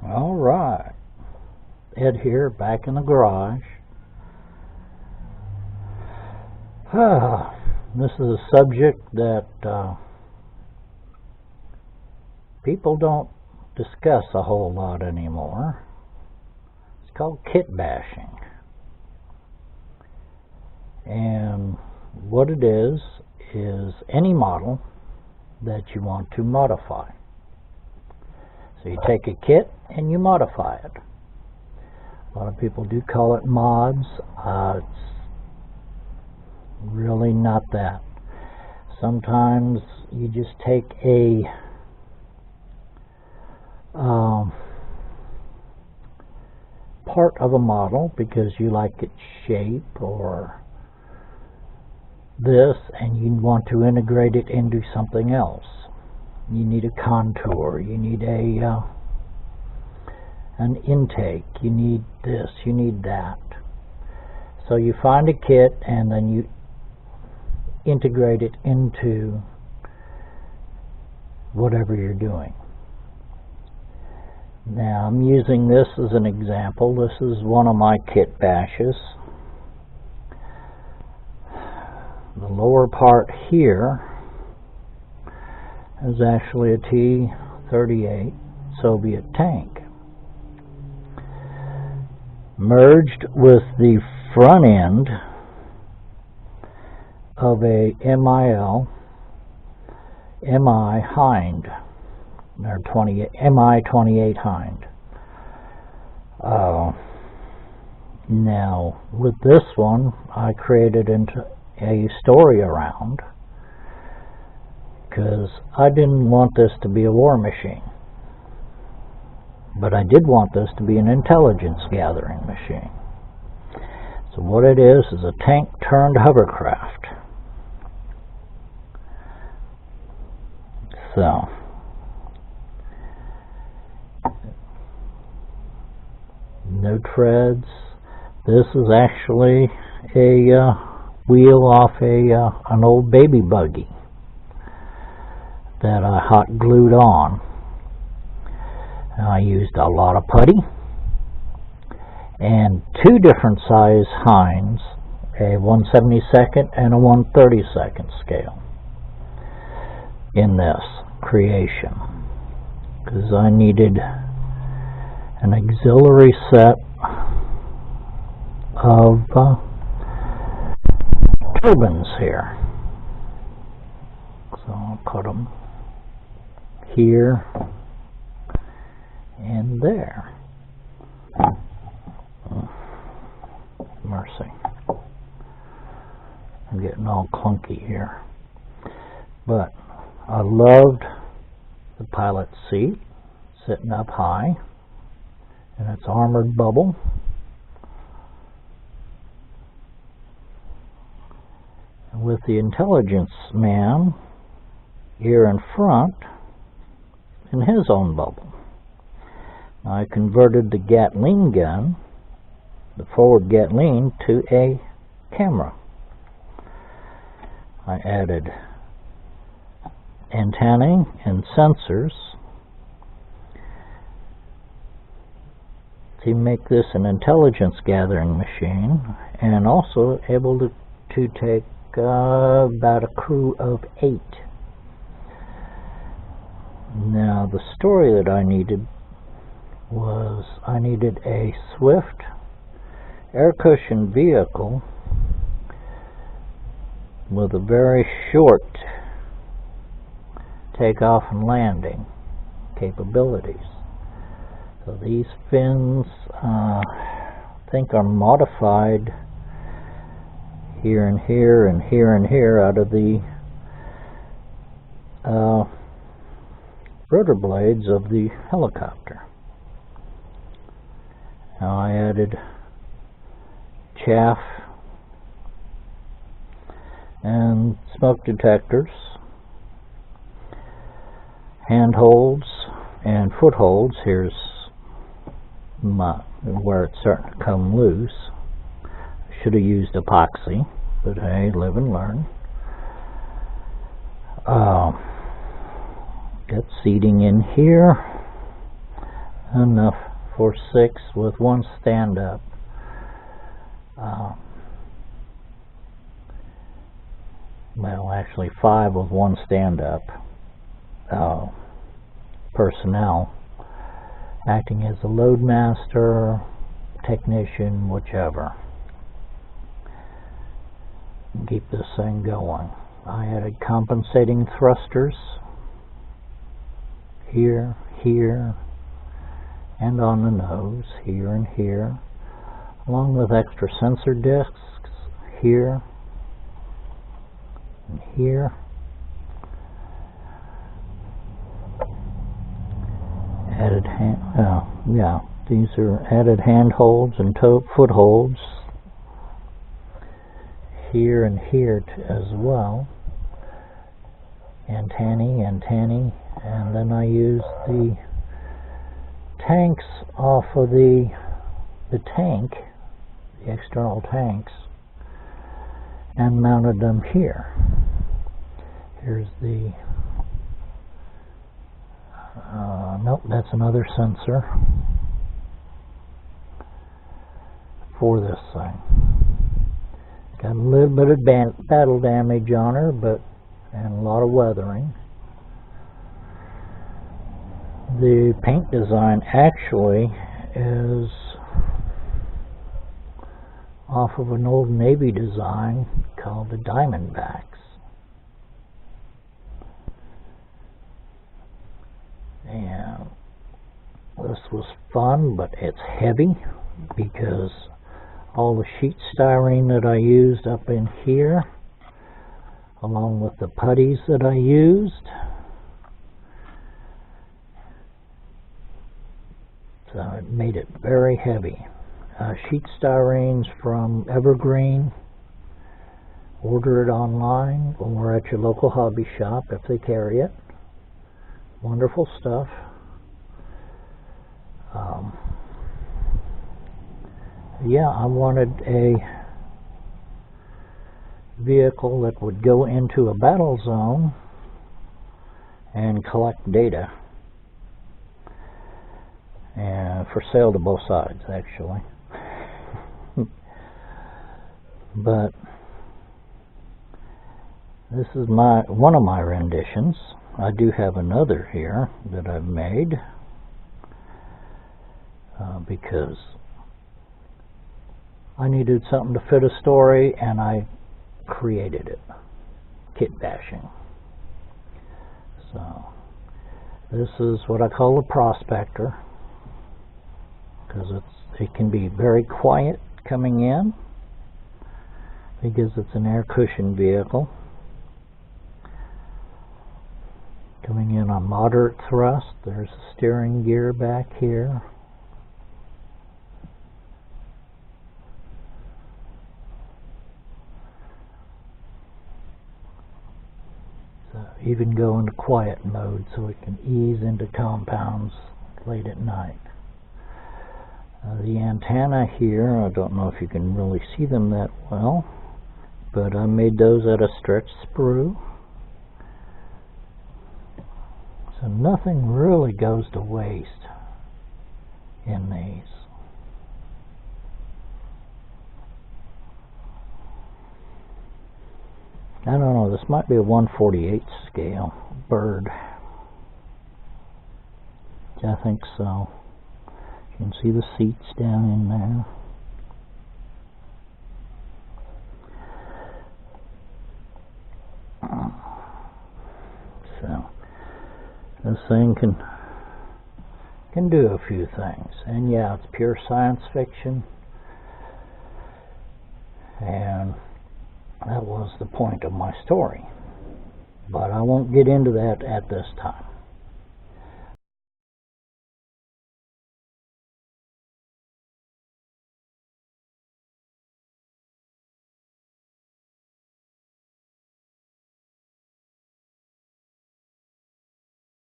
All right, Ed here, back in the garage. This is a subject that people don't discuss a whole lot anymore. It's called kit bashing. And what it is any model that you want to modify. So you take a kit and you modify it. A lot of people do call it mods. It's really not that. Sometimes you just take a part of a model because you like its shape or this, and you want to integrate it into something else. You need a contour, you need an intake, you need this, you need that. So you find a kit and then you integrate it into whatever you're doing. Now I'm using this as an example. This is one of my kit bashes. The lower part here is actually a T-38 Soviet tank, merged with the front end of a MI Hind, or MI-28 Hind. Now with this one I created into a story around, because I didn't want this to be a war machine, but I did want this to be an intelligence gathering machine. So what it is a tank turned hovercraft. So no treads. This is actually a wheel off an old baby buggy that I hot glued on. And I used a lot of putty and two different size Hinds, a 1/72 and a 1/32 scale in this creation, because I needed an auxiliary set of turbines here. So I'll put them here and there. Mercy. I'm getting all clunky here. But I loved the pilot seat sitting up high and its armored bubble. With the intelligence man here in front in his own bubble. I converted the Gatling gun, the forward Gatling, to a camera. I added antennae and sensors to make this an intelligence gathering machine, and also able to take about a crew of 8. Now the story that I needed was I needed a swift aircushion vehicle with a very short takeoff and landing capabilities. So these fins I think are modified here and here and here and here out of the rotor blades of the helicopter. Now I added chaff and smoke detectors, handholds and footholds. Here's where it's starting to come loose. Should have used epoxy, but hey, live and learn. Got seating in here. enough for 6 with one stand up. Well, actually 5 with one stand up personnel, acting as a load master, technician, whichever. Keep this thing going. I added compensating thrusters here, here, and on the nose, here and here, along with extra sensor discs here and here. Added these are added handholds and footholds here and here as well. Antennae, and then I used the tanks off of the tank, the external tanks, and mounted them here. Here's the nope, that's another sensor for this thing. Got a little bit of battle damage on her, and a lot of weathering. The paint design actually is off of an old Navy design called the Diamondbacks. And this was fun, but it's heavy because all the sheet styrene that I used up in here, along with the putties that I used, so it made it very heavy. Sheet styrenes from Evergreen. Order it online or at your local hobby shop if they carry it. Wonderful stuff. Yeah, I wanted a vehicle that would go into a battle zone and collect data, and for sale to both sides, actually. But this is one of my renditions. I do have another here that I've made because I needed something to fit a story, and I created it. Kit bashing. So this is what I call a prospector, because it can be very quiet coming in because it's an air cushion vehicle. Coming in on moderate thrust. There's a steering gear back here. So even go into quiet mode so it can ease into compounds late at night. The antenna here, I don't know if you can really see them that well, but I made those out of stretch sprue. So nothing really goes to waste in these. I don't know, this might be a 1/48 scale bird. I think so. You can see the seats down in there. So this thing can do a few things, and yeah, it's pure science fiction, and that was the point of my story, but I won't get into that at this time.